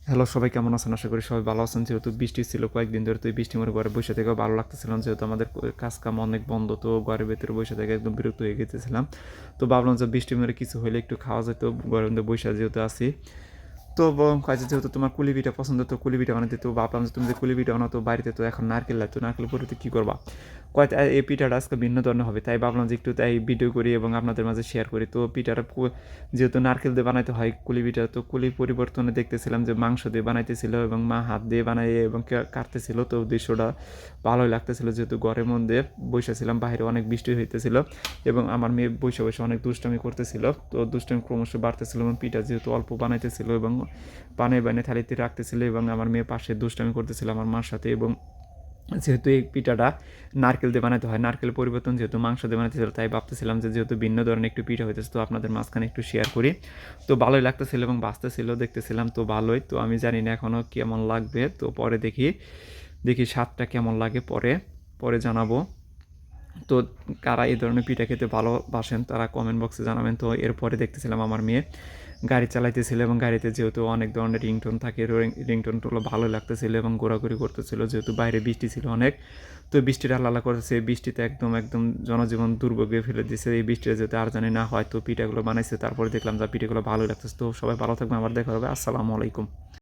Hello, সবাই কেমন আছেন? আশা করি সবাই ভালো আছেন। যেহেতু বৃষ্টি ছিল কয়েকদিন ধরে, তো এই বৃষ্টি মরে ঘরে বসে থেকেও ভালো লাগতেছিল না। যেহেতু আমাদের কাজ কাম অনেক বন্ধ, তো ঘরের ভেতরে বসে থেকে একদম বিরক্ত হয়ে গেছিলাম। তো ভাবলাম যে বৃষ্টি মেরে কিছু হলে একটু খাওয়া যেত, ঘরের মধ্যে বসে যেহেতু আছি। তো কাজে যেহেতু তোমার কুলি পিঠা পছন্দ, তো কুলি পিঠা বানাতে, তো ভাবলাম যে তুমি যে কুলি পিঠা বানাও, তো বাড়িতে তো এখন নারকেল নাই, তো নারকেল পরে তো কী করবা? কয় এই পিঠাটা আজকে ভিন্ন ধরনের হবে, তাই ভাবলাম যে একটু তাই ভিডিও করি এবং আপনাদের মাঝে শেয়ার করি। তো পিঠাটা যেহেতু নারকেল দিয়ে বানাইতে হয় কুলি পিঠা, তো কুলি পরিবর্তনে দেখতেছিলাম যে মাংস দিয়ে বানাইতেছিল এবং মা হাত দিয়ে বানাইয়ে এবং কাটতেছিল। তো দৃশ্যটা ভালোই লাগতেছিল, যেহেতু ঘরের মধ্যে বসেছিলাম, বাইরে অনেক বৃষ্টি হইতেছিল এবং আমার মেয়ে বসে বসে অনেক দুষ্টামি করতেছিল। তো দুষ্টামি ক্রমশ বাড়তেছিল এবং পিঠা যেহেতু অল্প বানাইতেছিল এবং বানিয়ে থালিতে রাখতেছিল এবং আমার মেয়ে পাশে দুষ্টামি করতেছিল আমার মার সাথে। এবং যেহেতু এই পিঠাটা নারকেল দিয়ে বানাতে হয়, নারকেল পরিবর্তন যেহেতু মাংস দিয়ে বানাতেছিল, তাই ভাবতেছিলাম যে যেহেতু ভিন্ন ধরনের একটু পিঠা হইতেছে, তো আপনাদের মাঝখানে একটু শেয়ার করি। তো ভালোই লাগতেছিল এবং বাঁচতেছিল, দেখতেছিলাম তো ভালোই। তো আমি জানি না এখনও কেমন লাগবে, তো পরে দেখি দেখি স্বাদটা কেমন লাগে, পরে পরে জানাবো। তো কারা এই ধরনের পিঠা খেতে ভালোবাসেন তারা কমেন্ট বক্সে জানাবেন। তো এরপরে দেখতেছিলাম আমার মেয়ে গাড়ি চালাইতেছিল এবং গাড়িতে যেহেতু অনেক ধরনের রিংটোন থাকে, রিংটোনগুলো ভালো লাগতেছিল এবং ঘোরাঘুরি করতেছিল, যেহেতু বাইরে বৃষ্টি ছিল অনেক। তো বৃষ্টিটা আল্লাহ করতেছে, বৃষ্টিতে একদম একদম জনজীবন দুর্ভোগে ফেলে দিয়েছে। এই বৃষ্টিটা যাতে আর জানি না হয়, তো পিঠাগুলো বানাইছে, তারপরে দেখলাম যে পিঠাগুলো ভালো লাগতেছে। তো সবাই ভালো থাকবেন, আবার দেখা হবে। আসসালামু আলাইকুম।